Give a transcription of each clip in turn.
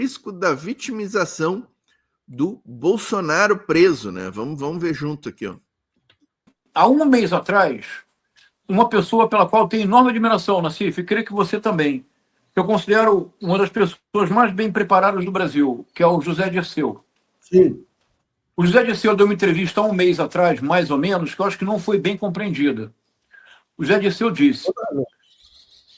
risco da vitimização do Bolsonaro preso, né? Vamos ver junto aqui, ó. Há um mês atrás, uma pessoa pela qual eu tenho enorme admiração, Nassif, e creio que você também, eu considero uma das pessoas mais bem preparadas do Brasil, que é o José Dirceu. Sim. O José Dirceu deu uma entrevista há um mês atrás, mais ou menos, que eu acho que não foi bem compreendida. O José Dirceu disse: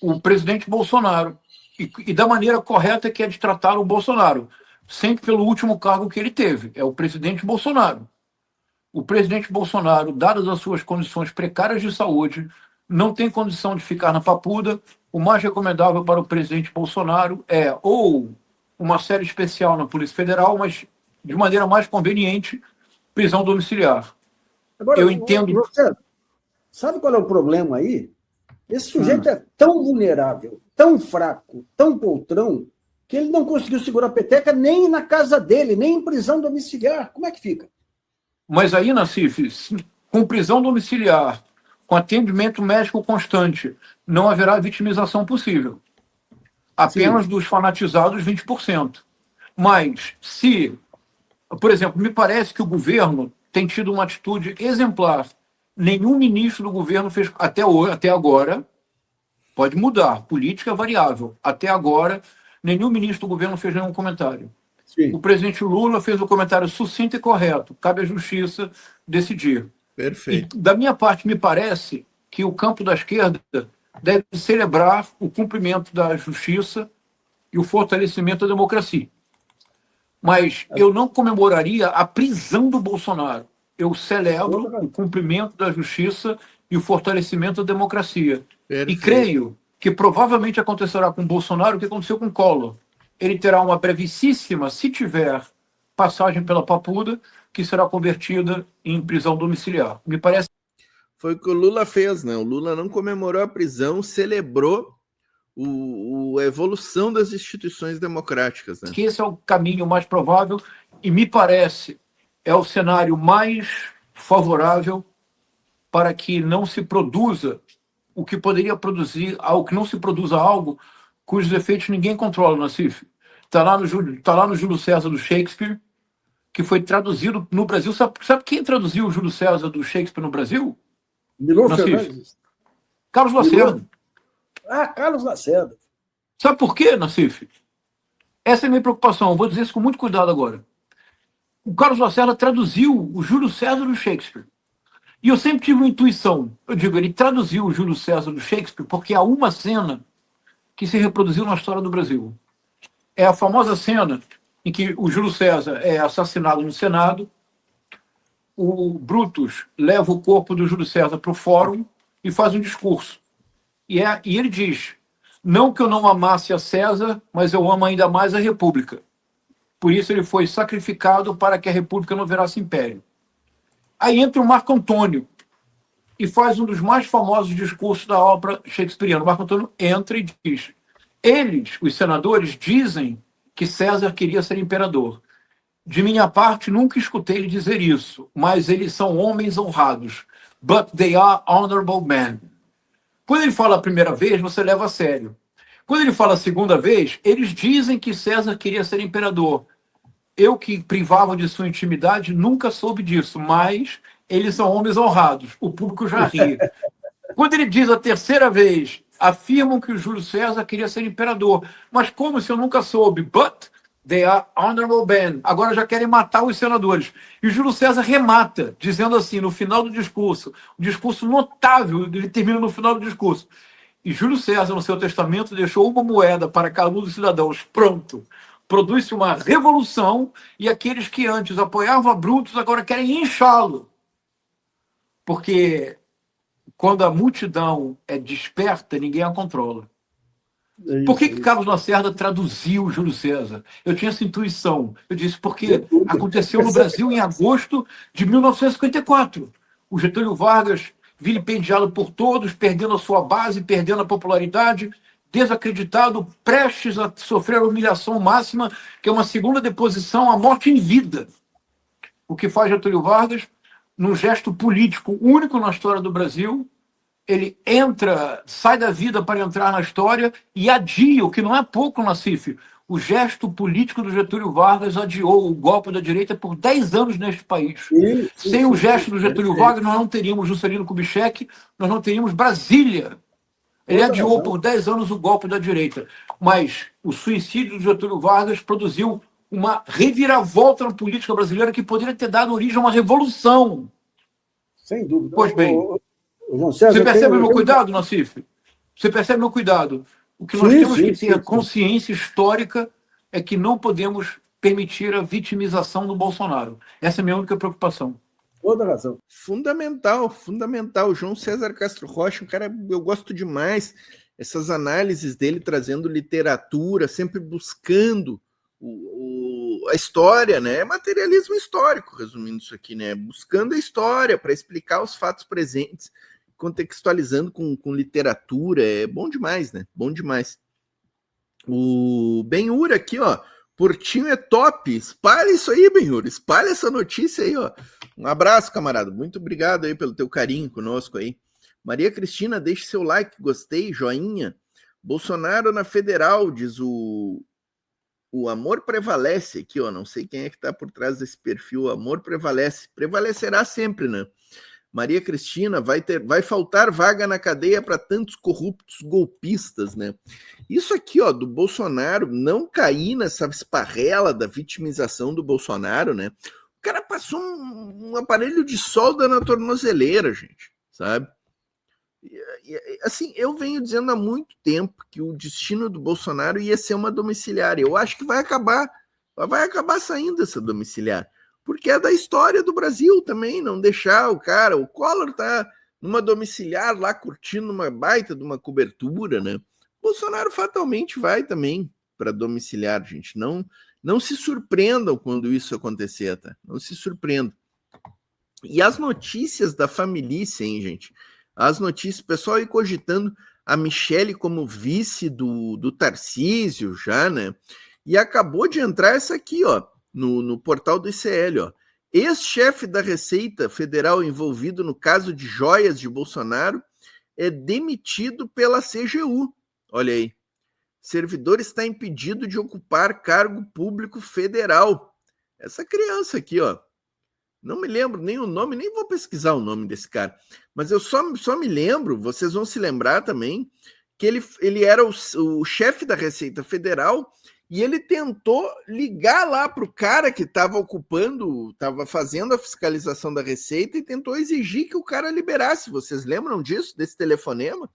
o presidente Bolsonaro, e da maneira correta que é de tratar o Bolsonaro, sempre pelo último cargo que ele teve, é o presidente Bolsonaro. O presidente Bolsonaro, dadas as suas condições precárias de saúde, não tem condição de ficar na papuda. O mais recomendável para o presidente Bolsonaro é ou uma série especial na Polícia Federal, mas de maneira mais conveniente, prisão domiciliar. Agora, eu entendo. Você sabe qual é o problema aí? Esse sujeito é tão vulnerável, tão fraco, tão poltrão, que ele não conseguiu segurar a peteca nem na casa dele, nem em prisão domiciliar. Como é que fica? Mas aí, Nassif, com prisão domiciliar, com atendimento médico constante, não haverá vitimização possível. Apenas dos fanatizados, 20%. Mas, se, por exemplo, me parece que o governo tem tido uma atitude exemplar. Nenhum ministro do governo fez, até agora, pode mudar, política é variável. Até agora, nenhum ministro do governo fez nenhum comentário. Sim. O presidente Lula fez um comentário sucinto e correto. Cabe à justiça decidir. Perfeito. E, da minha parte, me parece que o campo da esquerda deve celebrar o cumprimento da justiça e o fortalecimento da democracia. Mas eu não comemoraria a prisão do Bolsonaro. Eu celebro o cumprimento da justiça e o fortalecimento da democracia. Perfeito. E creio que provavelmente acontecerá com o Bolsonaro o que aconteceu com o Collor. Ele terá uma brevíssima, se tiver passagem pela papuda, que será convertida em prisão domiciliar. Me parece. Foi o que o Lula fez, né? O Lula não comemorou a prisão, celebrou a evolução das instituições democráticas, né? Que esse é o caminho mais provável e me parece é o cenário mais favorável para que não se produza o que poderia produzir, ao que não se produza algo cujos efeitos ninguém controla, Nassif. Está lá no Júlio César do Shakespeare, que foi traduzido no Brasil. Sabe quem traduziu o Júlio César do Shakespeare no Brasil? Milor Fernandes. Carlos Lacerda. Carlos Lacerda. Sabe por quê, Nassif? Essa é a minha preocupação. Eu vou dizer isso com muito cuidado agora. O Carlos Lacerda traduziu o Júlio César do Shakespeare. E eu sempre tive uma intuição. Eu digo, ele traduziu o Júlio César do Shakespeare porque há uma cena que se reproduziu na história do Brasil. É a famosa cena em que o Júlio César é assassinado no Senado, o Brutus leva o corpo do Júlio César para o fórum e faz um discurso. E ele diz, não que eu não amasse a César, mas eu amo ainda mais a República. Por isso ele foi sacrificado para que a República não virasse império. Aí entra o Marco Antônio e faz um dos mais famosos discursos da obra shakespeariana. O Marco Antônio entra e diz, eles, os senadores, dizem que César queria ser imperador. De minha parte, nunca escutei ele dizer isso, mas eles são homens honrados. But they are honorable men. Quando ele fala a primeira vez, você leva a sério. Quando ele fala a segunda vez, eles dizem que César queria ser imperador. Eu, que privava de sua intimidade, nunca soube disso, mas eles são homens honrados. O público já ri. Quando ele diz a terceira vez, afirmam que o Júlio César queria ser imperador. Mas como se eu nunca soube? But they are honorable men. Agora já querem matar os senadores. E o Júlio César remata, dizendo assim, no final do discurso, um discurso notável, ele termina no final do discurso. E Júlio César, no seu testamento, deixou uma moeda para cada um dos cidadãos. Pronto. Produz-se uma revolução e aqueles que antes apoiavam a Brutus agora querem inchá-lo. Porque quando a multidão é desperta, ninguém a controla. Por que Carlos Lacerda traduziu Júlio César? Eu tinha essa intuição. Eu disse, porque aconteceu no Brasil em agosto de 1954. O Getúlio Vargas, vilipendiado por todos, perdendo a sua base, perdendo a popularidade, desacreditado, prestes a sofrer a humilhação máxima, que é uma segunda deposição, a morte em vida. O que faz Getúlio Vargas, num gesto político único na história do Brasil, ele sai da vida para entrar na história e adia, o que não é pouco, Nassif, o gesto político do Getúlio Vargas adiou o golpe da direita por 10 anos neste país. Sem o gesto do Getúlio Vargas, nós não teríamos Juscelino Kubitschek, nós não teríamos Brasília. Ele adiou por 10 anos o golpe da direita. Mas o suicídio do Getúlio Vargas produziu uma reviravolta na política brasileira que poderia ter dado origem a uma revolução. Sem dúvida. Pois bem, você percebe o meu cuidado, Nassif? Você percebe o meu cuidado? O que nós temos que ter consciência histórica é que não podemos permitir a vitimização do Bolsonaro. Essa é a minha única preocupação. Toda razão. Fundamental, fundamental. João César Castro Rocha, um cara, eu gosto demais essas análises dele, trazendo literatura, sempre buscando a história, né? É materialismo histórico, resumindo isso aqui, né? Buscando a história para explicar os fatos presentes, contextualizando com literatura. É bom demais, né? Bom demais. O Benhur aqui, ó. Portinho é top. Espalha isso aí, Benhur. Espalha essa notícia aí, ó. Um abraço, camarada. Muito obrigado aí pelo teu carinho conosco aí. Maria Cristina, deixe seu like, gostei, joinha. Bolsonaro na Federal, diz o amor prevalece aqui, ó. Não sei quem é que tá por trás desse perfil. O amor prevalece. Prevalecerá sempre, né? Maria Cristina, vai faltar vaga na cadeia para tantos corruptos golpistas, né? Isso aqui, ó, do Bolsonaro não cair nessa esparrela da vitimização do Bolsonaro, né? O cara passou um aparelho de solda na tornozeleira, gente, sabe? Assim, eu venho dizendo há muito tempo que o destino do Bolsonaro ia ser uma domiciliar. Eu acho que vai acabar saindo essa domiciliar. Porque é da história do Brasil também, não deixar o Collor tá numa domiciliar lá curtindo uma baita de uma cobertura, né? Bolsonaro fatalmente vai também para domiciliar, gente. Não se surpreendam quando isso acontecer, tá? Não se surpreendam. E as notícias da família, hein, gente? As notícias, o pessoal aí cogitando a Michele como vice do Tarcísio já, né? E acabou de entrar essa aqui, ó. No portal do ICL, ó. Ex-chefe da Receita Federal envolvido no caso de joias de Bolsonaro é demitido pela CGU. Olha aí. Servidor está impedido de ocupar cargo público federal. Essa criança aqui, ó. Não me lembro nem o nome, nem vou pesquisar o nome desse cara. Mas eu só me lembro, vocês vão se lembrar também, que ele era o chefe da Receita Federal. E ele tentou ligar lá para o cara que estava fazendo a fiscalização da Receita e tentou exigir que o cara liberasse. Vocês lembram disso, desse telefonema?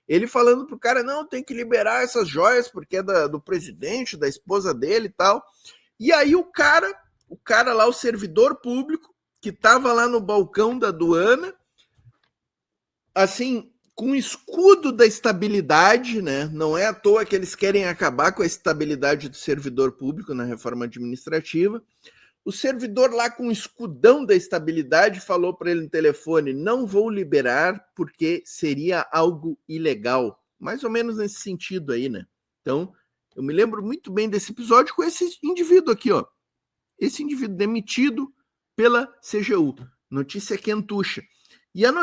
Ele falando para o cara, não, tem que liberar essas joias porque é do presidente, da esposa dele e tal. E aí o cara lá, o servidor público, que estava lá no balcão da aduana, assim, com o escudo da estabilidade, né? Não é à toa que eles querem acabar com a estabilidade do servidor público na reforma administrativa. O servidor lá com o escudão da estabilidade falou para ele no telefone, não vou liberar porque seria algo ilegal. Mais ou menos nesse sentido aí, né? Então, eu me lembro muito bem desse episódio com esse indivíduo aqui, ó. Esse indivíduo demitido pela CGU. Notícia quentucha. E a